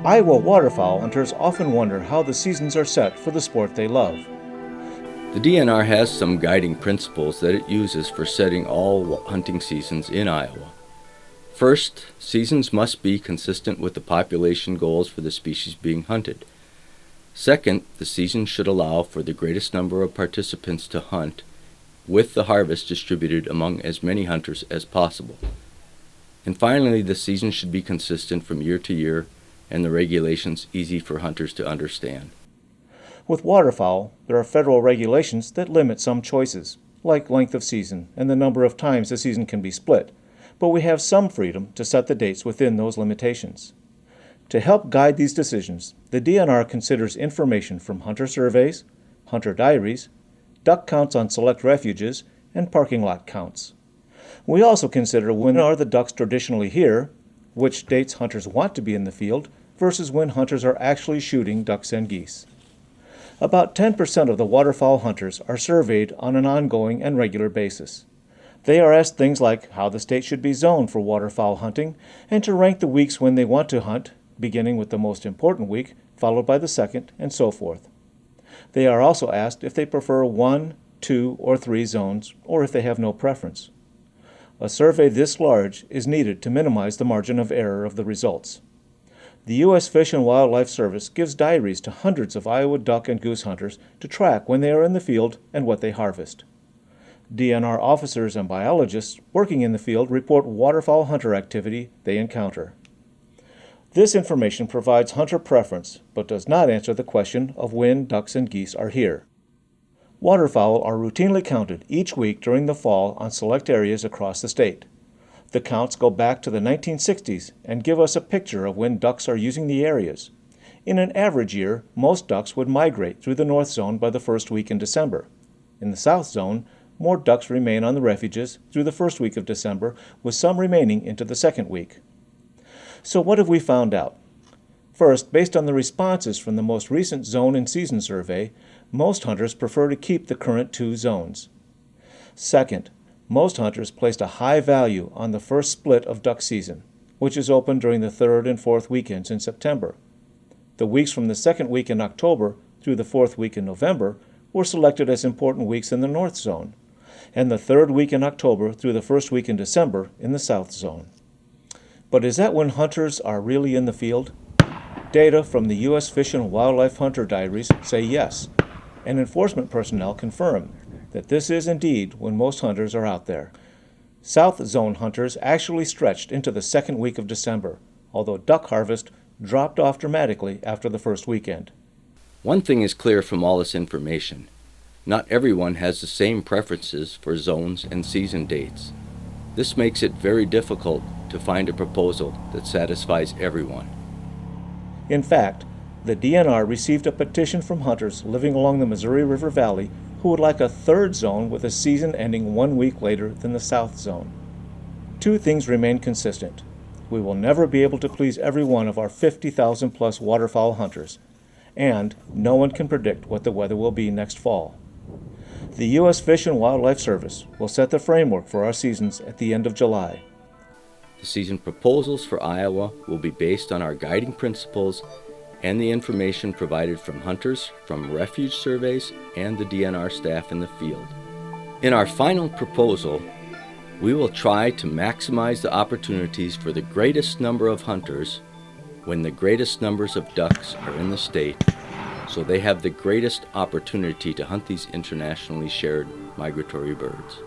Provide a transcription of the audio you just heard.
Iowa waterfowl hunters often wonder how the seasons are set for the sport they love. The DNR has some guiding principles that it uses for setting all hunting seasons in Iowa. First, seasons must be consistent with the population goals for the species being hunted. Second, the season should allow for the greatest number of participants to hunt, with the harvest distributed among as many hunters as possible. And finally, the season should be consistent from year to year and the regulations easy for hunters to understand. With waterfowl, there are federal regulations that limit some choices, like length of season and the number of times the season can be split, but we have some freedom to set the dates within those limitations. To help guide these decisions, the DNR considers information from hunter surveys, hunter diaries, duck counts on select refuges, and parking lot counts. We also consider when are the ducks traditionally here, which dates hunters want to be in the field, versus when hunters are actually shooting ducks and geese. About 10% of the waterfowl hunters are surveyed on an ongoing and regular basis. They are asked things like how the state should be zoned for waterfowl hunting and to rank the weeks when they want to hunt, beginning with the most important week, followed by the second, and so forth. They are also asked if they prefer 1, 2, or 3 zones, or if they have no preference. A survey this large is needed to minimize the margin of error of the results. The U.S. Fish and Wildlife Service gives diaries to hundreds of Iowa duck and goose hunters to track when they are in the field and what they harvest. DNR officers and biologists working in the field report waterfowl hunter activity they encounter. This information provides hunter preference, but does not answer the question of when ducks and geese are here. Waterfowl are routinely counted each week during the fall on select areas across the state. The counts go back to the 1960s and give us a picture of when ducks are using the areas. In an average year, most ducks would migrate through the North Zone by the first week in December. In the South Zone, more ducks remain on the refuges through the first week of December, with some remaining into the second week. So what have we found out? First, based on the responses from the most recent zone and season survey, most hunters prefer to keep the current 2 zones. Second, most hunters placed a high value on the first split of duck season, which is open during the 3rd and 4th weekends in September. The weeks from the 2nd week in October through the 4th week in November were selected as important weeks in the North Zone, and the 3rd week in October through the 1st week in December in the South Zone. But is that when hunters are really in the field? Data from the U.S. Fish and Wildlife Hunter Diaries say yes, and enforcement personnel confirm that this is indeed when most hunters are out there. South Zone hunters actually stretched into the 2nd week of December, although duck harvest dropped off dramatically after the 1st weekend. One thing is clear from all this information. Not everyone has the same preferences for zones and season dates. This makes it very difficult to find a proposal that satisfies everyone. In fact, the DNR received a petition from hunters living along the Missouri River Valley who would like a 3rd zone with a season ending 1 week later than the South Zone. 2 things remain consistent. We will never be able to please every one of our 50,000 plus waterfowl hunters, and no one can predict what the weather will be next fall. The U.S. Fish and Wildlife Service will set the framework for our seasons at the end of July. The season proposals for Iowa will be based on our guiding principles and the information provided from hunters, from refuge surveys, and the DNR staff in the field. In our final proposal, we will try to maximize the opportunities for the greatest number of hunters when the greatest numbers of ducks are in the state, so they have the greatest opportunity to hunt these internationally shared migratory birds.